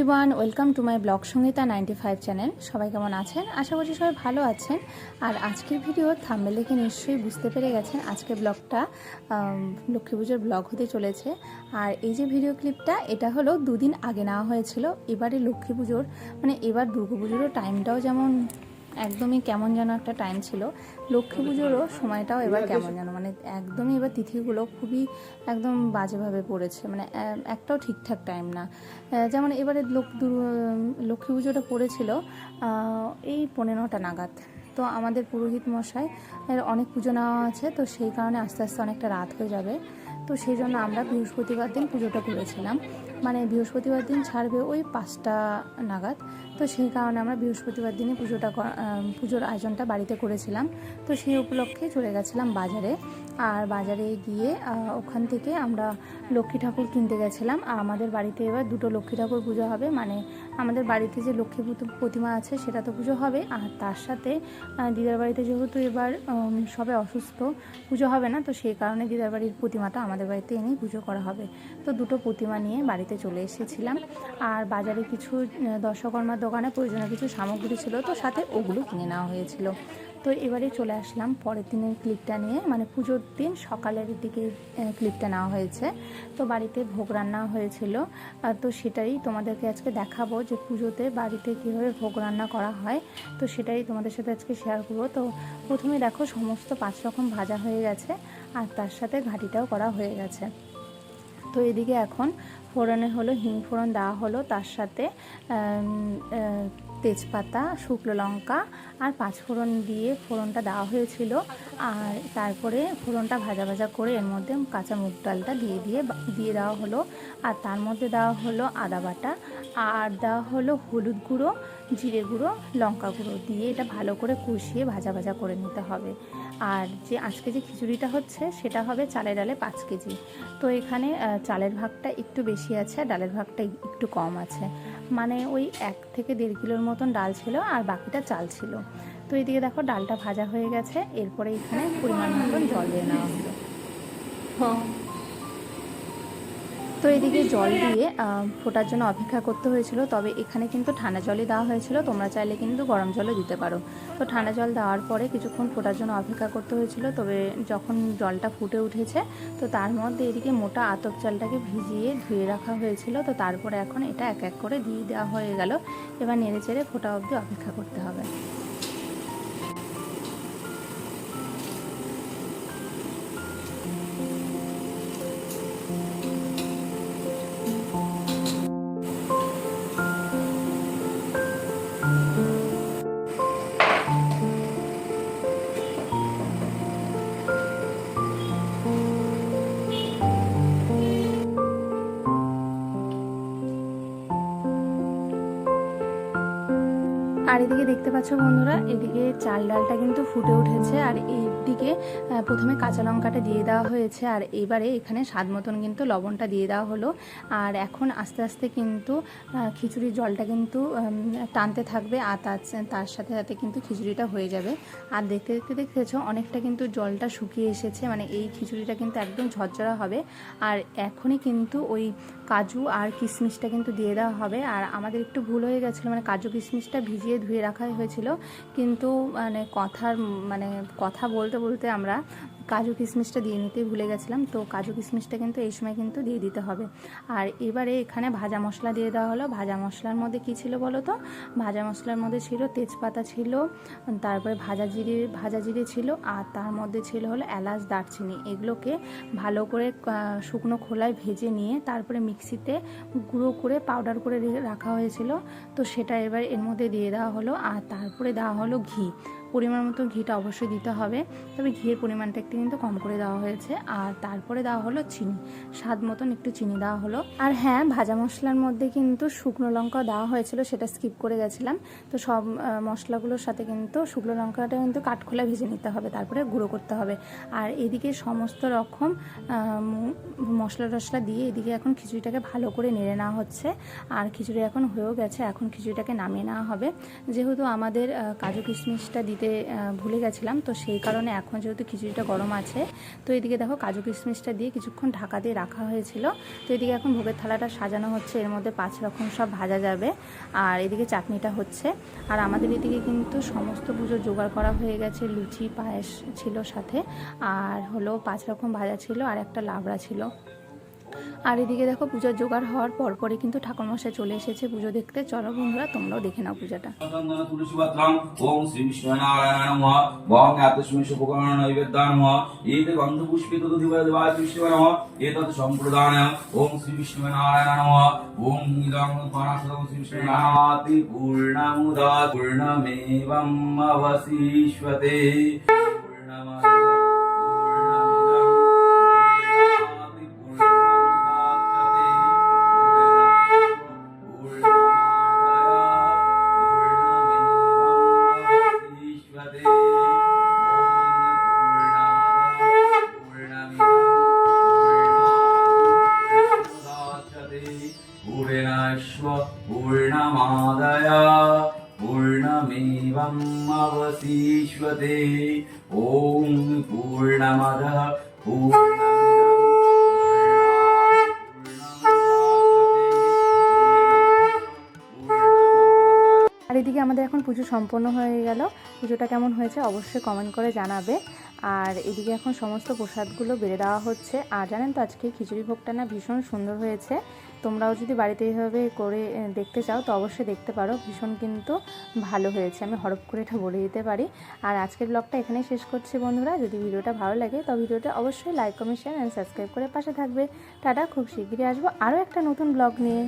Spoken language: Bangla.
Everyone, welcome to my blog Sangeeta 95 channel. সবাই কেমন আছেন? আশা করছি সবাই ভালো আছেন। আর আজকের ভিডিও থাম্বনেল দেখে নিশ্চয়ই বুঝতে পেরে গেছেন আজকের ব্লগটা লক্ষ্মী পুজোর ব্লগ হতে চলেছে। আর এই যে ভিডিও ক্লিপটা, এটা হলো দুদিন আগে নেওয়া হয়েছিল। এবারে লক্ষ্মী পুজোর এবার দুর্গা পুজোরও টাইমটাও যেমন একদমই কেমন যেন একটা টাইম ছিল, লক্ষ্মী পুজোরও সময়টাও এবার কেমন যেন একদমই এবার তিথিগুলো খুবই একদম বাজেভাবে পড়েছে, একটাও ঠিকঠাক টাইম না। যেমন এবারে লক্ষ্মী পুজোটা পড়েছিল এই 15টা নাগাদ। তো আমাদের পুরোহিত মশাই অনেক পুজো নেওয়া আছে, তো সেই কারণে আস্তে আস্তে অনেকটা রাত হয়ে যাবে। তো সেই জন্য আমরা বৃহস্পতিবার দিন পুজোটা করেছিলাম, বৃহস্পতিবার দিন ছাড়বে ওই 5টা নাগাদ। তো সেই কারণে আমরা বৃহস্পতিবার দিনে পুজোর আয়োজনটা বাড়িতে করেছিলাম। তো সেই উপলক্ষে চলে গেছিলাম বাজারে। আর বাজারে গিয়ে ওখান থেকে আমরা লক্ষ্মী ঠাকুর কিনতে গেছিলাম। আর আমাদের বাড়িতে এবার দুটো লক্ষ্মী ঠাকুর পুজো হবে, আমাদের বাড়িতে যে লক্ষ্মী প্রতিমা আছে সেটা তো পুজো হবে, আর তার সাথে দিদার বাড়িতে যেহেতু এবার সবাই অসুস্থ, পুজো হবে না। তো সেই কারণে দিদার বাড়ির প্রতিমাটা আমাদের বাড়িতে এনে পুজো করা হবে। তো দুটো প্রতিমা নিয়ে বাড়িতে চলে এসেছিলাম। আর বাজারে কিছু দশকর্মার দোকানে প্রয়োজনীয় কিছু সামগ্রী ছিল, তো সাথে ওগুলো কিনে নেওয়া হয়েছিল। তো এবারে চলে আসলাম পরের দিনের ক্লিপটা নিয়ে, পুজোর দিন সকালের দিকে ক্লিপটা নেওয়া হয়েছে। তো বাড়িতে ভোগ রান্না হয়েছিল, তো সেটাই তোমাদেরকে আজকে দেখাবো যে পুজোতে বাড়িতে কীভাবে ভোগ রান্না করা হয়। তো সেটাই তোমাদের সাথে আজকে শেয়ার করবো। তো প্রথমে দেখো সমস্ত 5 রকম ভাজা হয়ে গেছে, আর তার সাথে ঘাটিটাও করা হয়ে গেছে। তো এদিকে এখন ফোড়নে হলো হিং ফোড়ন দেওয়া হলো, তার সাথে তেজপাতা, শুকনো লঙ্কা আর 5 ফোড়ন দিয়ে ফোড়নটা দেওয়া হয়েছিল। আর তারপরে ফোড়নটা ভাজা ভাজা করে এর মধ্যে কাঁচা মুগ ডালটা দিয়ে দেওয়া হলো। আর তার মধ্যে দেওয়া হলো আদা বাটা, আর দেওয়া হলো হলুদ গুঁড়ো, জিরে গুঁড়ো, লঙ্কা গুঁড়ো দিয়ে এটা ভালো করে কষিয়ে ভাজা ভাজা করে নিতে হবে। আর যে আজকে যে খিচুড়িটা হচ্ছে সেটা হবে চালে ডালে 5 কেজি। তো এখানে চালের ভাগটা একটু বেশি আছে, ডালের ভাগটা একটু কম আছে, ওই 1 থেকে 1.5 কিলোর মতন ডাল ছিল আর বাকিটা চাল ছিল। তো এদিকে দেখো ডালটা ভাজা হয়ে গেছে, এরপরে এখানে পরিমাণ মতন জল দিয়ে নেওয়া হলো। তো এদিকে জল দিয়ে ফোটার জন্য অপেক্ষা করতে হয়েছিল, তবে এখানে কিন্তু ঠান্ডা জলই দেওয়া হয়েছিল, তোমরা চাইলে কিন্তু গরম জলও দিতে পারো। তো ঠান্ডা জল দেওয়ার পরে কিছুক্ষণ ফোটার জন্য অপেক্ষা করতে হয়েছিল, তবে যখন জলটা ফুটে উঠেছে তো তার মধ্যে এদিকে মোটা আতপ চালটাকে ভিজিয়ে ধুয়ে রাখা হয়েছিল। তো তারপরে এখন এটা এক এক করে দিয়ে দেওয়া হয়ে গেল। এবার নেড়ে চেড়ে ফোটা অবধি অপেক্ষা করতে হবে। আর এদিকে দেখতে পাচ্ছ বন্ধুরা, এদিকে চাল ডালটা কিন্তু ফুটে উঠেছে, আর এইদিকে প্রথমে কাঁচা লঙ্কাটা দিয়ে দেওয়া হয়েছে, আর এবারে এখানে স্বাদ মতন কিন্তু লবণটা দিয়ে দেওয়া হলো। আর এখন আস্তে আস্তে কিন্তু খিচুড়ির জলটা কিন্তু টানতে থাকবে, আর তার সাথে সাথে কিন্তু খিচুড়িটা হয়ে যাবে। আর দেখতে দেখতে দেখতেছো অনেকটা কিন্তু জলটা শুকিয়ে এসেছে, এই খিচুড়িটা কিন্তু একদম ঝরঝরা হবে। আর এখনই কিন্তু ওই কাজু আর কিশমিশটা কিন্তু দিয়ে দেওয়া হবে। আর আমাদের একটু ভুল হয়ে গেছিলো, কাজু কিশমিশটা ভিজিয়ে ধুয়ে রাখা হয়েছিল, কিন্তু কথা বলতে বলতে আমরা কাজু কিশমিশটা দিয়ে নিতে ভুলে গেছিলাম। তো কাজু কিশমিশটা কিন্তু এই সময় কিন্তু দিয়ে দিতে হবে। আর এবারে এখানে ভাজা মশলা দিয়ে দেওয়া হলো। ভাজা মশলার মধ্যে কী ছিল বলো তো? ভাজা মশলার মধ্যে ছিল তেজপাতা ছিল, তারপরে ভাজা জিরে ছিল, আর তার মধ্যে ছিল হলো এলাচ, দারচিনি। এগুলোকে ভালো করে শুকনো খোলায় ভেজে নিয়ে তারপরে মিক্সিতে গুঁড়ো করে পাউডার করে রাখা হয়েছিল। তো সেটা এবার এর মধ্যে দিয়ে দেওয়া হলো। আর তারপরে দেওয়া হলো ঘি, পরিমাণ মতো ঘিটা অবশ্যই দিতে হবে, তবে ঘিয়ের পরিমাণটা একটু কিন্তু কম করে দেওয়া হয়েছে। আর তারপরে দেওয়া হলো চিনি, স্বাদ মতন একটু চিনি দেওয়া হলো। আর হ্যাঁ, ভাজা মশলার মধ্যে কিন্তু শুকনো লঙ্কা দেওয়া হয়েছিল, সেটা স্কিপ করে গেছিলাম। তো সব মশলাগুলোর সাথে কিন্তু শুকনো লঙ্কাটা কিন্তু কাঠখোলা ভেজে নিতে হবে, তারপরে গুঁড়ো করতে হবে। আর এদিকে সমস্ত রকম মশলা টশলা দিয়ে এদিকে এখন খিচুড়িটাকে ভালো করে নেড়ে নেওয়া হচ্ছে। আর খিচুড়ি এখন হয়েও গেছে, এখন খিচুড়িটাকে নামিয়ে নেওয়া হবে। যেহেতু আমাদের কাজু কিশমিশটা দিতে দিতে ভুলে গেছিলাম, তো সেই কারণে এখন যেহেতু খিচুড়িটা গরম আছে, তো এদিকে দেখো কাজু কিশমিশটা দিয়ে কিছুক্ষণ ঢাকা দিয়ে রাখা হয়েছিল। তো এদিকে এখন ভোগের থালাটা সাজানো হচ্ছে, এর মধ্যে 5 রকম সব ভাজা যাবে, আর এদিকে চাটনিটা হচ্ছে। আর আমাদের এদিকে কিন্তু সমস্ত পুজোর জোগাড় করা হয়ে গেছে, লুচি পায়েস ছিল সাথে, আর হলো 5 রকম ভাজা ছিল আর একটা লাবড়া ছিল। আর এদিকে দেখো পূজার জোগাড় হওয়ার পরপরই কিন্তু ঠাকুরমশাই চলে এসেছে পুজো দেখতে। চলো বন্ধুরা, তোমরাও দেখে নাও পূজাটা। ওম শ্রী বিষ্ণুনারায়ণ নমঃ ওং আত্মস্মৈ শুভকরণ নৈবেদ্যায় নমঃ এতে গন্ধপুষ্পিত দধিবায় বিষ্ণুবে নমঃ এতৎ সম্প্রদান ওম শ্রী বিষ্ণুনারায়ণ নমঃ ওম ইদং পানাসদং শ্রী বিষ্ণুনাতি পূর্ণমুদা পূর্ণমেবং অবশিষ্যতে पूर्णमादाय पूर्णमेवम् अवशिष्यते ॐ पूर्णमदः আর এদিকে আমাদের এখন পুজো সম্পন্ন হয়ে গেল। পুজোটা কেমন হয়েছে অবশ্যই কমেন্ট করে জানাবে। আর এদিকে এখন সমস্ত প্রসাদগুলো বেড়ে দেওয়া হচ্ছে। আর জানেন তো আজকে খিচুড়ি ভোগটা না ভীষণ সুন্দর হয়েছে। তোমরাও যদি বাড়িতে এইভাবে করে দেখতে চাও তো অবশ্যই দেখতে পারো, ভীষণ কিন্তু ভালো হয়েছে, আমি হরপ করে এটা বলে দিতে পারি। আর আজকের ব্লগটা এখানেই শেষ করছি বন্ধুরা। যদি ভিডিওটা ভালো লাগে তো ভিডিওটা অবশ্যই like comment share and subscribe করে পাশে থাকবে। টাটা, খুব শিগগিরই আসবো আরও একটা নতুন ব্লগ নিয়ে।